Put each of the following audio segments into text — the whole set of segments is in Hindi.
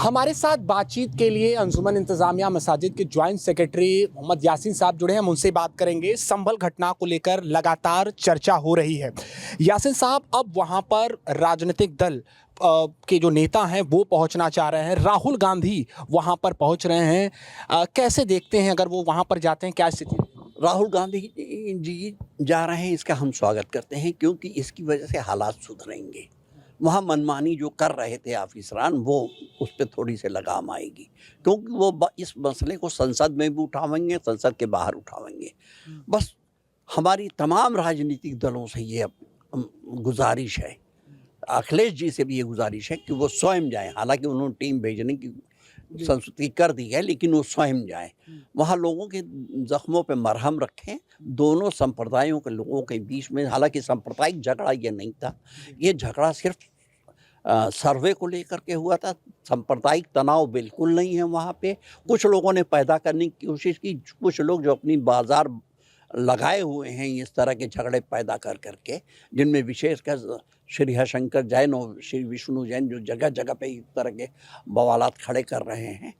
हमारे साथ बातचीत के लिए अंजुमन इंतजामिया मसाजिद के ज्वाइंट सेक्रेटरी मोहम्मद यासीन साहब जुड़े हैं। हम उनसे बात करेंगे। संभल घटना को लेकर लगातार चर्चा हो रही है। यासीन साहब, अब वहां पर राजनीतिक दल के जो नेता हैं वो पहुंचना चाह रहे हैं। राहुल गांधी वहां पर पहुंच रहे हैं। कैसे देखते हैं अगर वो वहां पर जाते हैं, क्या स्थिति? राहुल गांधी जी जा रहे हैं, इसका हम स्वागत करते हैं, क्योंकि इसकी वजह से हालात सुधरेंगे। वहाँ मनमानी जो कर रहे थे ऑफिसरान, वो उस पर थोड़ी सी लगाम आएगी, क्योंकि वो इस मसले को संसद में भी उठावेंगे, संसद के बाहर उठावेंगे। बस हमारी तमाम राजनीतिक दलों से ये गुजारिश है, अखिलेश जी से भी ये गुजारिश है कि वो स्वयं जाएं। हालांकि उन्होंने टीम भेजने की संस्तुति कर दी है, लेकिन वो स्वयं जाएं, वहाँ लोगों के जख्मों पे मरहम रखें। दोनों संप्रदायों के लोगों के बीच में, हालांकि सांप्रदायिक झगड़ा ये नहीं था, ये झगड़ा सिर्फ सर्वे को लेकर के हुआ था। सांप्रदायिक तनाव बिल्कुल नहीं है वहाँ पे। कुछ लोगों ने पैदा करने की कोशिश की, कुछ लोग जो अपनी बाजार लगाए हुए हैं इस तरह के झगड़े पैदा कर करके, जिनमें विशेषकर श्री हरिशंकर जैन और श्री विष्णु जैन जो जगह जगह पे इस तरह के बवालात खड़े कर रहे हैं,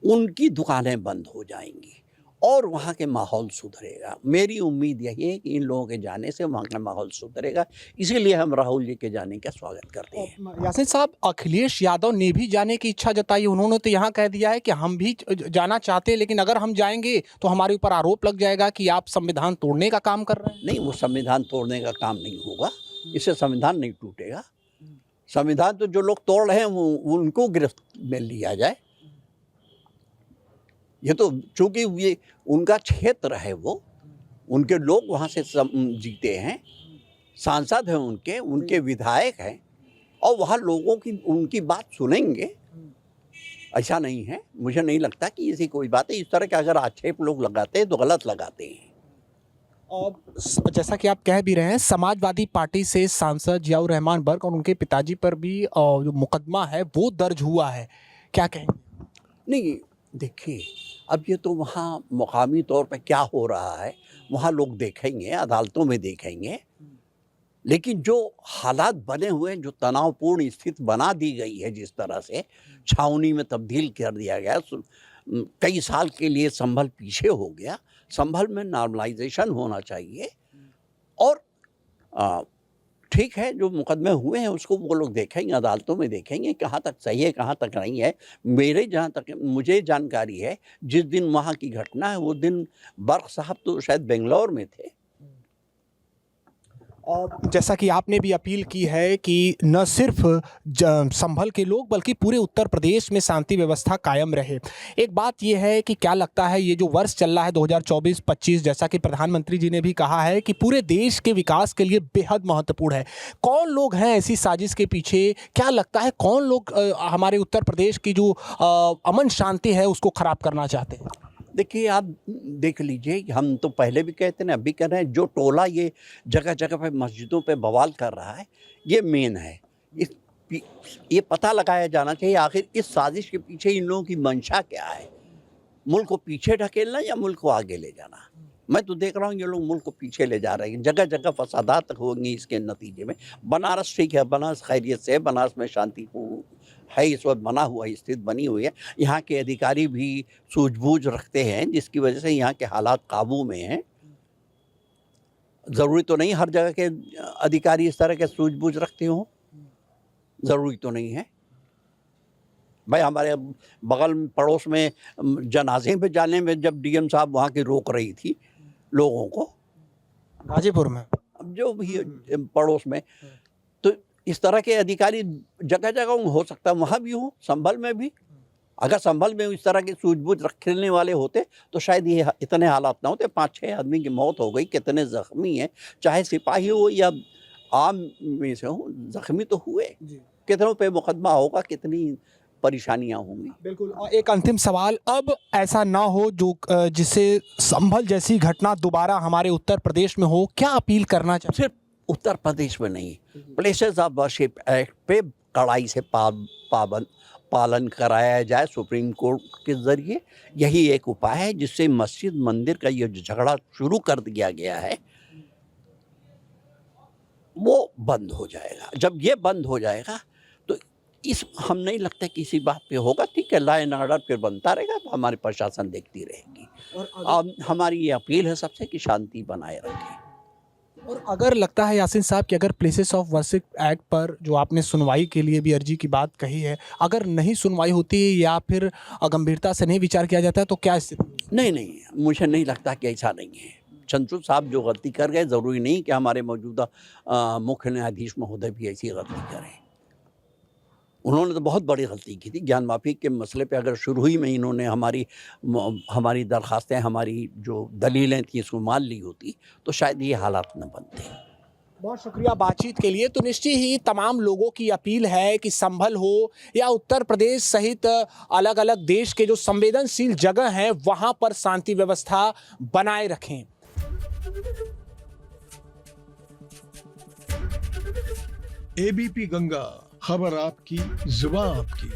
उनकी दुकानें बंद हो जाएंगी और वहाँ के माहौल सुधरेगा। मेरी उम्मीद यही है कि इन लोगों के जाने से वहाँ का माहौल सुधरेगा, इसीलिए हम राहुल जी के जाने का स्वागत करते हैं। यासीन साहब, अखिलेश यादव ने भी जाने की इच्छा जताई। उन्होंने तो यहाँ कह दिया है कि हम भी जाना चाहते हैं, लेकिन अगर हम जाएंगे तो हमारे ऊपर आरोप लग जाएगा कि आप संविधान तोड़ने का काम कर रहे हैं। नहीं, वो संविधान तोड़ने का काम नहीं होगा, इससे संविधान नहीं टूटेगा। संविधान तो जो लोग तोड़ रहे हैं वो उनको गिरफ्त में लिया जाए। ये तो चूंकि ये उनका क्षेत्र है, वो उनके लोग वहाँ से जीते हैं, सांसद हैं उनके विधायक हैं, और वहाँ लोगों की उनकी बात सुनेंगे। ऐसा नहीं है, मुझे नहीं लगता कि ऐसी कोई बात है। इस तरह के अगर आक्षेप लोग लगाते हैं तो गलत लगाते हैं। और जैसा कि आप कह भी रहे हैं, समाजवादी पार्टी से सांसद जियाउर रहमान बर्क और उनके पिताजी पर भी जो मुकदमा है वो दर्ज हुआ है, क्या कहेंगे? नहीं, देखिए, अब ये तो वहाँ मुकामी तौर पे क्या हो रहा है वहाँ लोग देखेंगे, अदालतों में देखेंगे। लेकिन जो हालात बने हुए हैं, जो तनावपूर्ण स्थिति बना दी गई है, जिस तरह से छावनी में तब्दील कर दिया गया, कई साल के लिए संभल पीछे हो गया। संभल में नॉर्मलाइजेशन होना चाहिए। और ठीक है, जो मुकदमे हुए हैं उसको वो लोग देखेंगे, अदालतों में देखेंगे कहाँ तक सही है, कहाँ तक नहीं है। जहाँ तक मुझे जानकारी है, जिस दिन वहाँ की घटना है वो दिन बर्क साहब तो शायद बेंगलोर में थे। और जैसा कि आपने भी अपील की है कि न सिर्फ संभल के लोग बल्कि पूरे उत्तर प्रदेश में शांति व्यवस्था कायम रहे। एक बात यह है कि क्या लगता है, ये जो वर्ष चल रहा है 2024-25, जैसा कि प्रधानमंत्री जी ने भी कहा है कि पूरे देश के विकास के लिए बेहद महत्वपूर्ण है। कौन लोग हैं ऐसी साजिश के पीछे? क्या लगता है कौन लोग हमारे उत्तर प्रदेश की जो अमन शांति है उसको खराब करना चाहते हैं? देखिए, आप देख लीजिए, हम तो पहले भी कहते हैं, अभी कह रहे हैं, जो टोला ये जगह जगह पे मस्जिदों पे बवाल कर रहा है, ये मेन है। ये पता लगाया जाना चाहिए आखिर इस साजिश के पीछे इन लोगों की मंशा क्या है। मुल्क को पीछे ढकेलना या मुल्क को आगे ले जाना? मैं तो देख रहा हूँ ये लोग मुल्क को पीछे ले जा रहे हैं। जगह जगह फसादात होंगे इसके नतीजे में। बनारस ठीक है, बनारस खैरियत से है, बनारस में शांति है, इस वक्त बना हुआ स्थिति बनी हुई है। यहाँ के अधिकारी भी सूझबूझ रखते हैं, जिसकी वजह से यहाँ के हालात काबू में हैं। ज़रूरी तो नहीं हर जगह के अधिकारी इस तरह के सूझबूझ रखते हों, ज़रूरी तो नहीं है। भाई, हमारे बगल में पड़ोस में जनाजे पे जाने में जब डीएम साहब वहाँ की रोक रही थी लोगों को, गाजीपुर में, अब जो भी पड़ोस में, तो इस तरह के अधिकारी जगह जगह हो सकता है वहाँ भी हो, संभल में भी। अगर संभल में इस तरह के सूझबूझ रखने वाले होते तो शायद ये इतने हालात ना होते। 5-6 आदमी की मौत हो गई, कितने ज़ख्मी हैं, चाहे सिपाही हो या आम में से हो, ज़ख्मी तो हुए। कितनों पे मुकदमा होगा, कितनी परेशानियां होंगी। बिल्कुल। और एक अंतिम सवाल, अब ऐसा ना हो जो जिससे संभल जैसी घटना दोबारा हमारे उत्तर प्रदेश में हो, क्या अपील करना चाहिए? सिर्फ उत्तर प्रदेश में नहीं, प्लेसेस ऑफ वर्शिप एक्ट पे कड़ाई से पालन कराया जाए सुप्रीम कोर्ट के जरिए। यही एक उपाय है जिससे मस्जिद मंदिर का ये झगड़ा शुरू कर दिया गया है वो बंद हो जाएगा। जब ये बंद हो जाएगा तो इस हम नहीं लगता किसी बात पे होगा। ठीक है, लॉ एंड ऑर्डर फिर बनता रहेगा, हमारी प्रशासन देखती रहेगी। और हमारी ये अपील है सबसे कि शांति बनाए रखें। और अगर लगता है यासीन साहब कि अगर प्लेसेस ऑफ वर्शिप एक्ट पर जो आपने सुनवाई के लिए भी अर्जी की बात कही है, अगर नहीं सुनवाई होती या फिर गंभीरता से नहीं विचार किया जाता है तो क्या स्थिति होगी? नहीं, मुझे नहीं लगता कि ऐसा नहीं है। चंद्रचूड़ साहब जो गलती कर गए, ज़रूरी नहीं कि हमारे मौजूदा मुख्य न्यायाधीश महोदय भी ऐसी गलती करें। उन्होंने तो बहुत बड़ी गलती की थी। ज्ञान माफ़ी के मसले पे अगर शुरू ही में इन्होंने हमारी दरखास्तें, हमारी जो दलीलें थी, इसको मान ली होती तो शायद ये हालात न बनते। बहुत शुक्रिया बातचीत के लिए। तो निश्चित ही तमाम लोगों की अपील है कि संभल हो या उत्तर प्रदेश सहित अलग अलग देश के जो संवेदनशील जगह हैं वहां पर शांति व्यवस्था बनाए रखें। एबीपी गंगा, खबर आपकी, जुबान आपकी।